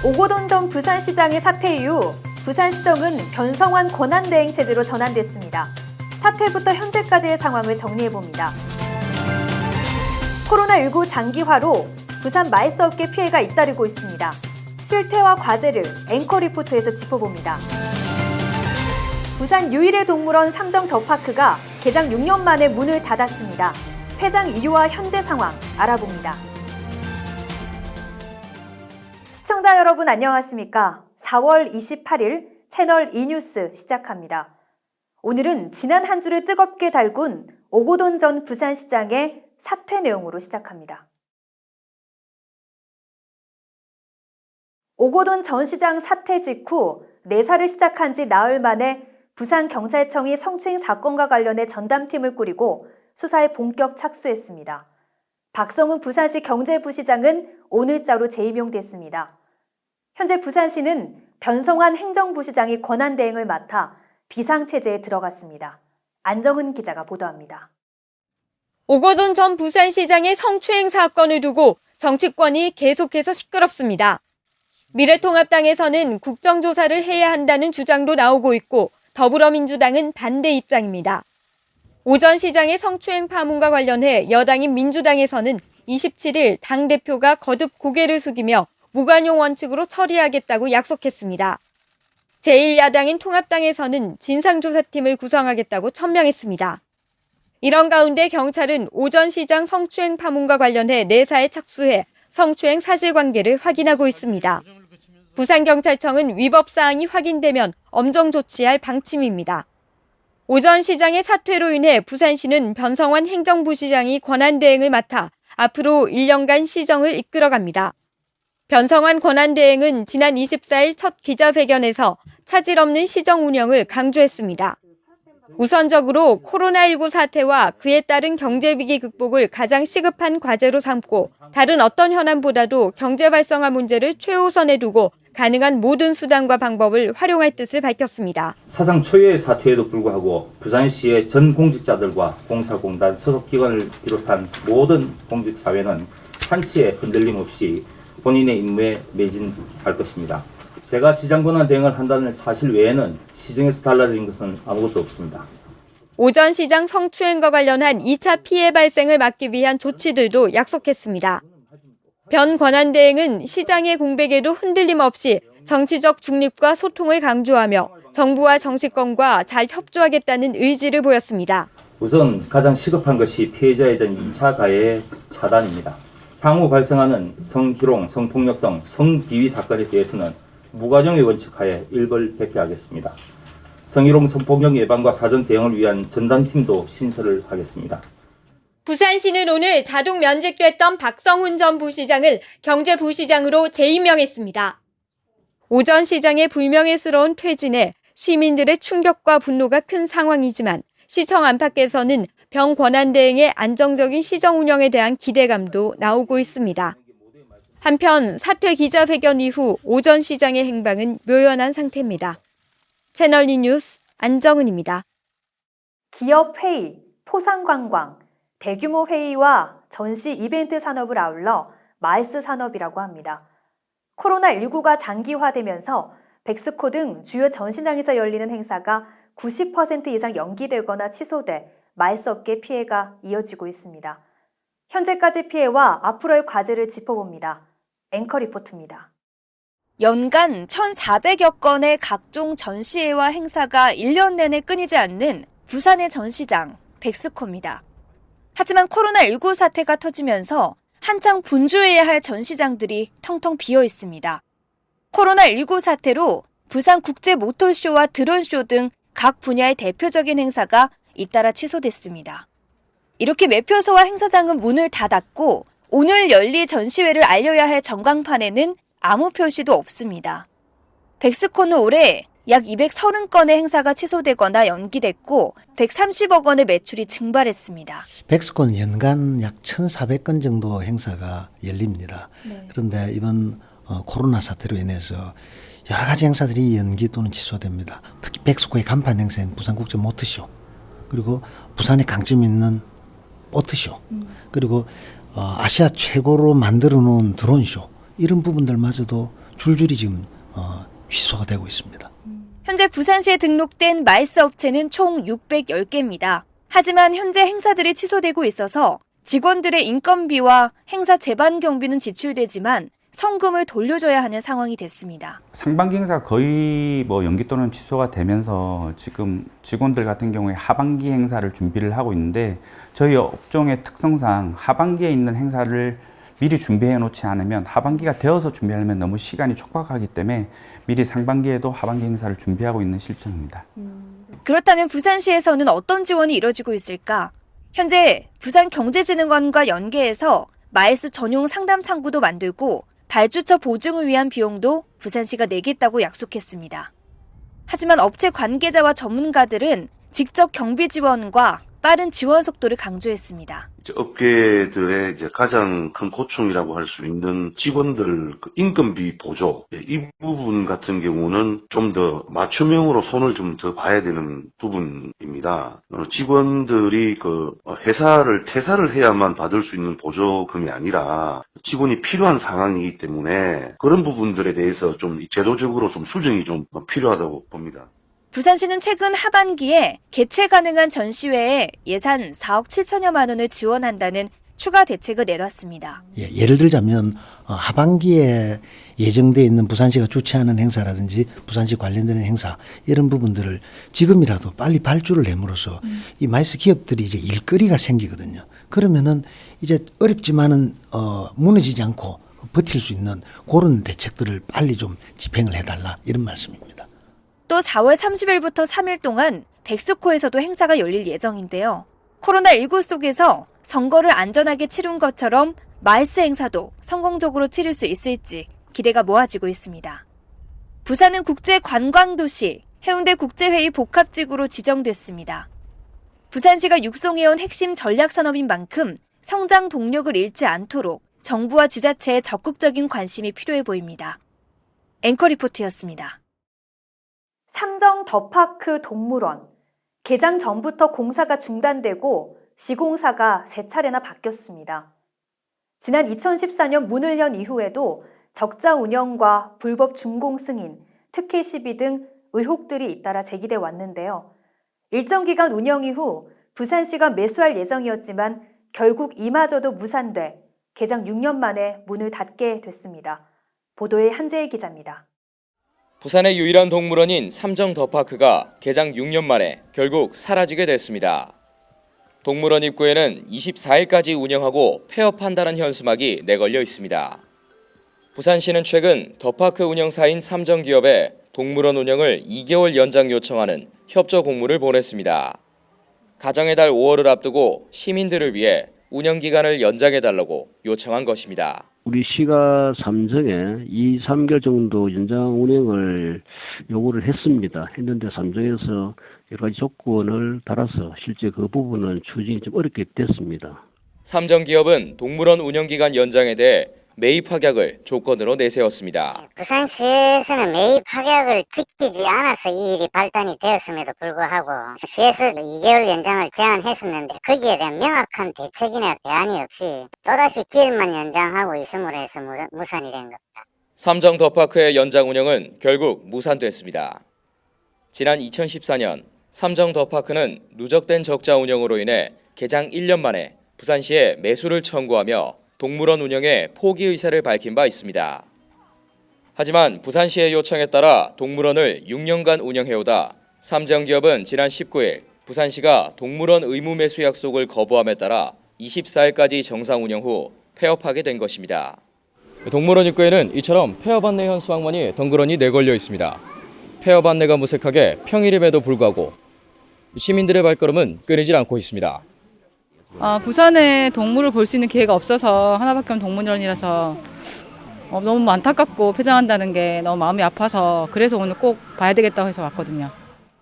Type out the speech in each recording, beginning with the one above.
오고돈 전 부산시장의 사퇴 이후 부산시정은 변성환 권한대행 체제로 전환됐습니다. 사퇴부터 현재까지의 상황을 정리해봅니다. 코로나19 장기화로 부산 마이스업계 피해가 잇따르고 있습니다. 실태와 과제를 앵커 리포트에서 짚어봅니다. 부산 유일의 동물원 삼정 더파크가 개장 6년 만에 문을 닫았습니다. 폐장 이유와 현재 상황 알아봅니다. 시청자 여러분 안녕하십니까? 4월 28일 채널 E뉴스 시작합니다. 오늘은 지난 한 주를 뜨겁게 달군 오고돈 전 부산시장의 사퇴 내용으로 시작합니다. 오고돈 전 시장 사퇴 직후 내사를 시작한 지 나흘 만에 부산경찰청이 성추행 사건과 관련해 전담팀을 꾸리고 수사에 본격 착수했습니다. 박성훈 부산시 경제부시장은 오늘자로 재임용됐습니다. 현재 부산시는 변성환 행정부시장이 권한대행을 맡아 비상체제에 들어갔습니다. 안정은 기자가 보도합니다. 오고돈 전 부산시장의 성추행 사건을 두고 정치권이 계속해서 시끄럽습니다. 미래통합당에서는 국정조사를 해야 한다는 주장도 나오고 있고 더불어민주당은 반대 입장입니다. 오 전 시장의 성추행 파문과 관련해 여당인 민주당에서는 27일 당대표가 거듭 고개를 숙이며 무관용 원칙으로 처리하겠다고 약속했습니다. 제1야당인 통합당에서는 진상조사팀을 구성하겠다고 천명했습니다. 이런 가운데 경찰은 오 전 시장 성추행 파문과 관련해 내사에 착수해 성추행 사실관계를 확인하고 있습니다. 부산경찰청은 위법사항이 확인되면 엄정 조치할 방침입니다. 오 전 시장의 사퇴로 인해 부산시는 변성환 행정부시장이 권한대행을 맡아 앞으로 1년간 시정을 이끌어갑니다. 변성환 권한대행은 지난 24일 첫 기자회견에서 차질 없는 시정 운영을 강조했습니다. 우선적으로 코로나19 사태와 그에 따른 경제위기 극복을 가장 시급한 과제로 삼고 다른 어떤 현안보다도 경제 활성화 문제를 최우선에 두고 가능한 모든 수단과 방법을 활용할 뜻을 밝혔습니다. 사상 초유의 사태에도 불구하고 부산시의 전 공직자들과 공사공단 소속기관을 비롯한 모든 공직사회는 한치의 흔들림 없이 본인의 임무에 매진할 것입니다. 제가 시장 권한 대행을 한다는 사실 외에는 시정에서 달라진 것은 아무것도 없습니다. 오 전 시장 성추행과 관련한 2차 피해 발생을 막기 위한 조치들도 약속했습니다. 변 권한대행은 시장의 공백에도 흔들림 없이 정치적 중립과 소통을 강조하며 정부와 정치권과 잘 협조하겠다는 의지를 보였습니다. 우선 가장 시급한 것이 피해자에 대한 2차 가해의 차단입니다. 향후 발생하는 성희롱, 성폭력 등 성비위 사건에 대해서는 무과정의 원칙하에 일벌백회하겠습니다. 성희롱, 성폭력 예방과 사전 대응을 위한 전담팀도 신설을 하겠습니다. 부산시는 오늘 자동 면직됐던 박성훈 전 부시장을 경제부시장으로 재임명했습니다. 오 전 시장의 불명예스러운 퇴진에 시민들의 충격과 분노가 큰 상황이지만 시청 안팎에서는 변 권한대행의 안정적인 시정 운영에 대한 기대감도 나오고 있습니다. 한편 사퇴 기자회견 이후 오 전 시장의 행방은 묘연한 상태입니다. 채널 E 뉴스 안정은입니다. 기업 회의, 포상관광, 대규모 회의와 전시 이벤트 산업을 아울러 마이스 산업이라고 합니다. 코로나19가 장기화되면서 백스코 등 주요 전시장에서 열리는 행사가 90% 이상 연기되거나 취소돼 마이스 업계 피해가 이어지고 있습니다. 현재까지 피해와 앞으로의 과제를 짚어봅니다. 앵커 리포트입니다. 연간 1,400여 건의 각종 전시회와 행사가 1년 내내 끊이지 않는 부산의 전시장, 백스코입니다. 하지만 코로나19 사태가 터지면서 한창 분주해야 할 전시장들이 텅텅 비어 있습니다. 코로나19 사태로 부산 국제 모터쇼와 드론쇼 등 각 분야의 대표적인 행사가 잇따라 취소됐습니다. 이렇게 매표소와 행사장은 문을 닫았고 오늘 열릴 전시회를 알려야 할 전광판에는 아무 표시도 없습니다. 백스코는 올해 약 230건의 행사가 취소되거나 연기됐고 130억 원의 매출이 증발했습니다. 백스코는 연간 약 1,400건 정도 행사가 열립니다. 그런데 이번 코로나 사태로 인해서 여러 가지 행사들이 연기 또는 취소됩니다. 특히 백스코의 간판 행사인 부산국제 모터쇼, 그리고 부산에 강점 있는 보트쇼, 그리고 아시아 최고로 만들어 놓은 드론쇼, 이런 부분들마저도 줄줄이 지금 취소가 되고 있습니다. 현재 부산시에 등록된 마이스 업체는 총 610개입니다. 하지만 현재 행사들이 취소되고 있어서 직원들의 인건비와 행사 재반 경비는 지출되지만 성금을 돌려줘야 하는 상황이 됐습니다. 상반기 행사가 거의 연기 또는 취소가 되면서 지금 직원들 같은 경우에 하반기 행사를 준비를 하고 있는데 저희 업종의 특성상 하반기에 있는 행사를 미리 준비해 놓지 않으면 하반기가 되어서 준비하려면 너무 시간이 촉박하기 때문에 미리 상반기에도 하반기 행사를 준비하고 있는 실정입니다. 그렇다면 부산시에서는 어떤 지원이 이뤄지고 있을까? 현재 부산경제진흥원과 연계해서 마이스 전용 상담 창구도 만들고 발주처 보증을 위한 비용도 부산시가 내겠다고 약속했습니다. 하지만 업체 관계자와 전문가들은 직접 경비 지원과 빠른 지원 속도를 강조했습니다. 업계들의 가장 큰 고충이라고 할 수 있는 직원들 인건비 보조, 이 부분 같은 경우는 좀 더 맞춤형으로 손을 좀 더 봐야 되는 부분입니다. 직원들이 회사를 퇴사를 해야만 받을 수 있는 보조금이 아니라 직원이 필요한 상황이기 때문에 그런 부분들에 대해서 좀 제도적으로 좀 수정이 좀 필요하다고 봅니다. 부산시는 최근 하반기에 개최 가능한 전시회에 예산 4억 7천여만 원을 지원한다는 추가 대책을 내놨습니다. 예를 들자면 하반기에 예정되어 있는 부산시가 주최하는 행사라든지 부산시 관련되는 행사 이런 부분들을 지금이라도 빨리 발주를 내므로써 이 마이스 기업들이 이제 일거리가 생기거든요. 그러면은 이제 어렵지만은 무너지지 않고 버틸 수 있는 그런 대책들을 빨리 좀 집행을 해달라 이런 말씀입니다. 또 4월 30일부터 3일 동안 백스코에서도 행사가 열릴 예정인데요. 코로나19 속에서 선거를 안전하게 치룬 것처럼 마이스 행사도 성공적으로 치를 수 있을지 기대가 모아지고 있습니다. 부산은 국제관광도시, 해운대 국제회의 복합지구로 지정됐습니다. 부산시가 육성해온 핵심 전략산업인 만큼 성장 동력을 잃지 않도록 정부와 지자체의 적극적인 관심이 필요해 보입니다. 앵커 리포트였습니다. 삼정 더파크 동물원. 개장 전부터 공사가 중단되고 시공사가 3차례나 바뀌었습니다. 지난 2014년 문을 연 이후에도 적자 운영과 불법 준공 승인, 특혜 시비 등 의혹들이 잇따라 제기돼 왔는데요. 일정 기간 운영 이후 부산시가 매수할 예정이었지만 결국 이마저도 무산돼 개장 6년 만에 문을 닫게 됐습니다. 보도에 한재희 기자입니다. 부산의 유일한 동물원인 삼정 더파크가 개장 6년 만에 결국 사라지게 됐습니다. 동물원 입구에는 24일까지 운영하고 폐업한다는 현수막이 내걸려 있습니다. 부산시는 최근 더파크 운영사인 삼정기업에 동물원 운영을 2개월 연장 요청하는 협조 공문을 보냈습니다. 가정의 달 5월을 앞두고 시민들을 위해 운영기간을 연장해달라고 요청한 것입니다. 우리 시가 삼정에 2, 3개월 정도 연장 운행을 요구를 했는데 삼정에서 여러 가지 조건을 달아서 실제 그 부분은 추진이 좀 어렵게 됐습니다. 삼정기업은 동물원 운영기간 연장에 대해 매입 확약을 조건으로 내세웠습니다. 부산시에서는 매입 확약을 지키지 않아서 이 일이 발단이 되었음에도 불구하고 시에서 2개월 연장을 제안했었는데 거기에 대한 명확한 대책이나 대안이 없이 또다시 기일만 연장하고 있음으로 해서 무산이 된 겁니다. 삼정 더파크의 연장 운영은 결국 무산됐습니다. 지난 2014년 삼정 더파크는 누적된 적자 운영으로 인해 개장 1년 만에 부산시에 매수를 청구하며 동물원 운영에 포기 의사를 밝힌 바 있습니다. 하지만 부산시의 요청에 따라 동물원을 6년간 운영해오다 삼정기업은 지난 19일 부산시가 동물원 의무 매수 약속을 거부함에 따라 24일까지 정상 운영 후 폐업하게 된 것입니다. 동물원 입구에는 이처럼 폐업 안내 현수막만이 덩그러니 내걸려 있습니다. 폐업 안내가 무색하게 평일임에도 불구하고 시민들의 발걸음은 끊이질 않고 있습니다. 부산에 동물을 볼 수 있는 기회가 없어서 하나밖에 없는 동물원이라서 너무 안타깝고 폐장한다는 게 너무 마음이 아파서 그래서 오늘 꼭 봐야 되겠다고 해서 왔거든요.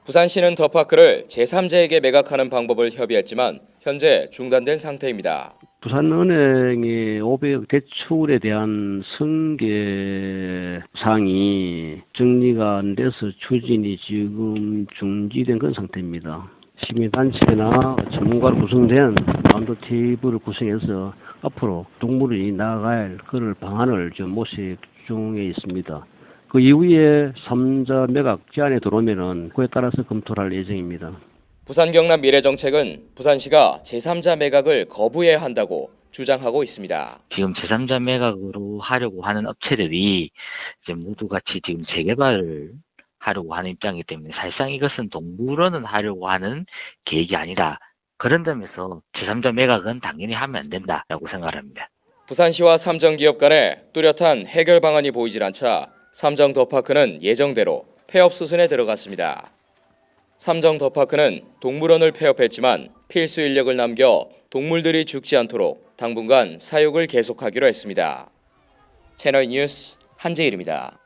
부산시는 더파크를 제3자에게 매각하는 방법을 협의했지만 현재 중단된 상태입니다. 부산은행의 500억 대출에 대한 승계 사항이 정리가 안 돼서 추진이 지금 중지된 그런 상태입니다. 시민단체나 전문가로 구성된 라운드 테이블을 구성해서 앞으로 동물이 나아갈 그런 방안을 좀 모색 중에 있습니다. 그 이후에 3자 매각 제안에 들어오면은 그에 따라서 검토를 할 예정입니다. 부산 경남 미래정책은 부산시가 제3자 매각을 거부해야 한다고 주장하고 있습니다. 지금 제3자 매각으로 하려고 하는 업체들이 이제 모두 같이 지금 재개발을 하려고 하는 입장이기 때문에 사실상 이것은 동물원은 하려고 하는 계획이 아니다. 그런 점에서 제3자 매각은 당연히 하면 안 된다라고 생각합니다. 부산시와 삼정기업 간에 뚜렷한 해결 방안이 보이질 않자 삼정 더파크는 예정대로 폐업 수순에 들어갔습니다. 삼정 더파크는 동물원을 폐업했지만 필수 인력을 남겨 동물들이 죽지 않도록 당분간 사육을 계속하기로 했습니다. 채널 뉴스 한재일입니다.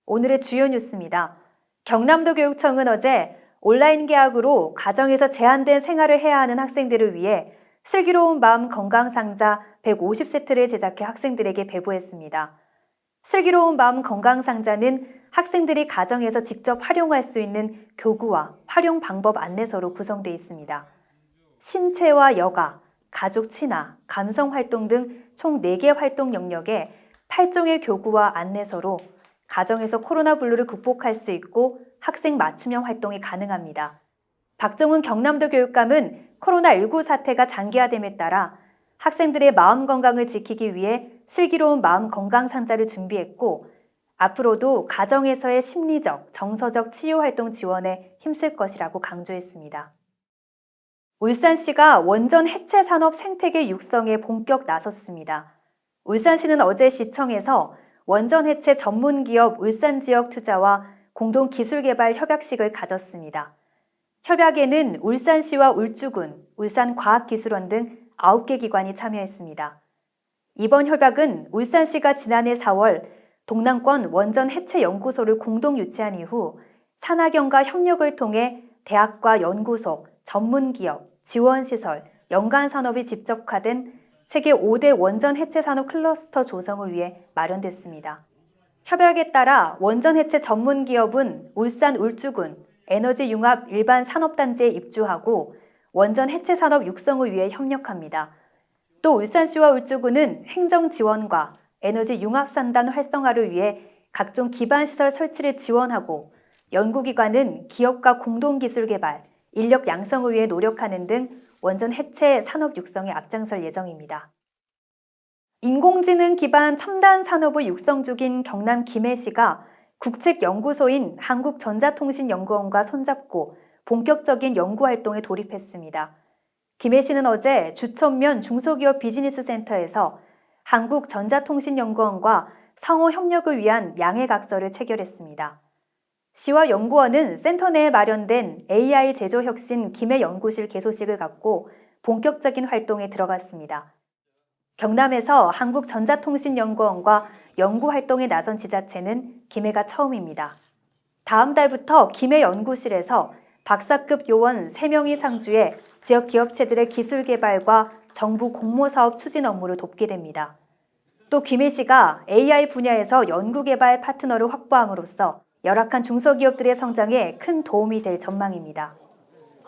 오늘의 주요 뉴스입니다. 경남도 교육청은 어제 온라인 개학으로 가정에서 제한된 생활을 해야 하는 학생들을 위해 슬기로운 마음 건강상자 150세트를 제작해 학생들에게 배부했습니다. 슬기로운 마음 건강상자는 학생들이 가정에서 직접 활용할 수 있는 교구와 활용 방법 안내서로 구성되어 있습니다. 신체와 여가, 가족 친화, 감성 활동 등 총 4개 활동 영역에 8종의 교구와 안내서로 가정에서 코로나 블루를 극복할 수 있고 학생 맞춤형 활동이 가능합니다. 박정훈 경남도 교육감은 코로나19 사태가 장기화됨에 따라 학생들의 마음 건강을 지키기 위해 슬기로운 마음 건강 상자를 준비했고 앞으로도 가정에서의 심리적, 정서적 치유 활동 지원에 힘쓸 것이라고 강조했습니다. 울산시가 원전 해체 산업 생태계 육성에 본격 나섰습니다. 울산시는 어제 시청에서 원전 해체 전문 기업 울산지역투자와 공동 기술개발 협약식을 가졌습니다. 협약에는 울산시와 울주군, 울산과학기술원 등 9개 기관이 참여했습니다. 이번 협약은 울산시가 지난해 4월 동남권 원전 해체 연구소를 공동 유치한 이후 산학연과 협력을 통해 대학과 연구소, 전문기업, 지원시설, 연간산업이 집적화된 세계 5대 원전 해체 산업 클러스터 조성을 위해 마련됐습니다. 협약에 따라 원전 해체 전문 기업은 울산 울주군 에너지융합 일반 산업단지에 입주하고 원전 해체 산업 육성을 위해 협력합니다. 또 울산시와 울주군은 행정 지원과 에너지 융합산단 활성화를 위해 각종 기반시설 설치를 지원하고 연구기관은 기업과 공동기술 개발, 인력 양성을 위해 노력하는 등 원전 해체 산업 육성에 앞장설 예정입니다. 인공지능 기반 첨단 산업을 육성 중인 경남 김해시가 국책연구소인 한국전자통신연구원과 손잡고 본격적인 연구활동에 돌입했습니다. 김해시는 어제 주천면 중소기업 비즈니스센터에서 한국전자통신연구원과 상호 협력을 위한 양해각서를 체결했습니다. 시와 연구원은 센터 내에 마련된 AI 제조혁신 김해연구실 개소식을 갖고 본격적인 활동에 들어갔습니다. 경남에서 한국전자통신연구원과 연구활동에 나선 지자체는 김해가 처음입니다. 다음 달부터 김해연구실에서 박사급 요원 3명이 상주해 지역 기업체들의 기술 개발과 정부 공모사업 추진 업무를 돕게 됩니다. 또 김해시가 AI 분야에서 연구개발 파트너를 확보함으로써 열악한 중소기업들의 성장에 큰 도움이 될 전망입니다.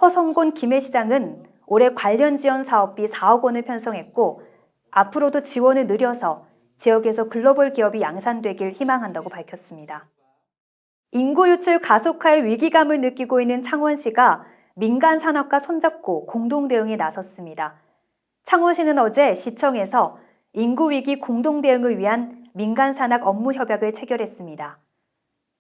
허성곤 김해시장은 올해 관련 지원 사업비 4억 원을 편성했고 앞으로도 지원을 늘려서 지역에서 글로벌 기업이 양산되길 희망한다고 밝혔습니다. 인구 유출 가속화의 위기감을 느끼고 있는 창원시가 민간 산업과 손잡고 공동 대응에 나섰습니다. 창원시는 어제 시청에서 인구 위기 공동 대응을 위한 민간 산학 업무 협약을 체결했습니다.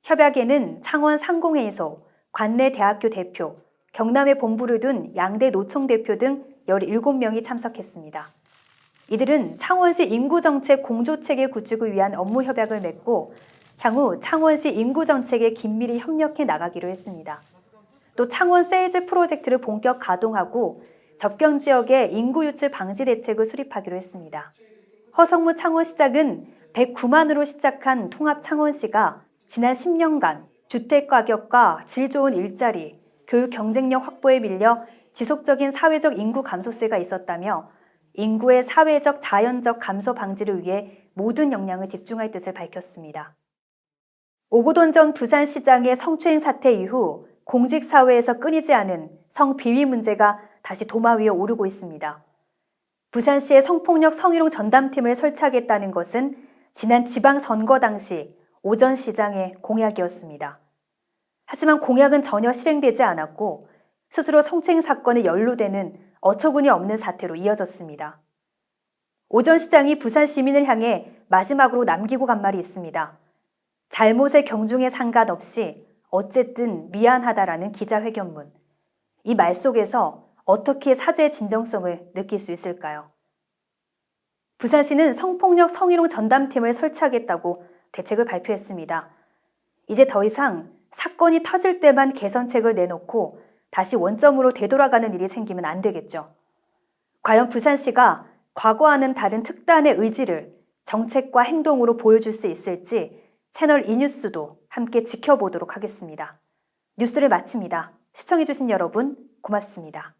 협약에는 창원 상공회의소, 관내 대학교 대표, 경남에 본부를 둔 양대 노총 대표 등 17명이 참석했습니다. 이들은 창원시 인구정책 공조체계 구축을 위한 업무 협약을 맺고 향후 창원시 인구정책에 긴밀히 협력해 나가기로 했습니다. 또 창원 세일즈 프로젝트를 본격 가동하고 접경 지역의 인구 유출 방지 대책을 수립하기로 했습니다. 허성무 창원시장은 109만으로 시작한 통합 창원시가 지난 10년간 주택 가격과 질 좋은 일자리, 교육 경쟁력 확보에 밀려 지속적인 사회적 인구 감소세가 있었다며 인구의 사회적 자연적 감소 방지를 위해 모든 역량을 집중할 뜻을 밝혔습니다. 오고돈 전 부산시장의 성추행 사태 이후 공직사회에서 끊이지 않은 성비위 문제가 다시 도마 위에 오르고 있습니다. 부산시의 성폭력 성희롱 전담팀을 설치하겠다는 것은 지난 지방선거 당시 오전 시장의 공약이었습니다. 하지만 공약은 전혀 실행되지 않았고 스스로 성추행 사건에 연루되는 어처구니 없는 사태로 이어졌습니다. 오전 시장이 부산 시민을 향해 마지막으로 남기고 간 말이 있습니다. 잘못의 경중에 상관없이 어쨌든 미안하다라는 기자회견문. 이 말 속에서 어떻게 사죄의 진정성을 느낄 수 있을까요? 부산시는 성폭력 성희롱 전담팀을 설치하겠다고 대책을 발표했습니다. 이제 더 이상 사건이 터질 때만 개선책을 내놓고 다시 원점으로 되돌아가는 일이 생기면 안 되겠죠. 과연 부산시가 과거와는 다른 특단의 의지를 정책과 행동으로 보여줄 수 있을지 채널 이뉴스도 함께 지켜보도록 하겠습니다. 뉴스를 마칩니다. 시청해주신 여러분 고맙습니다.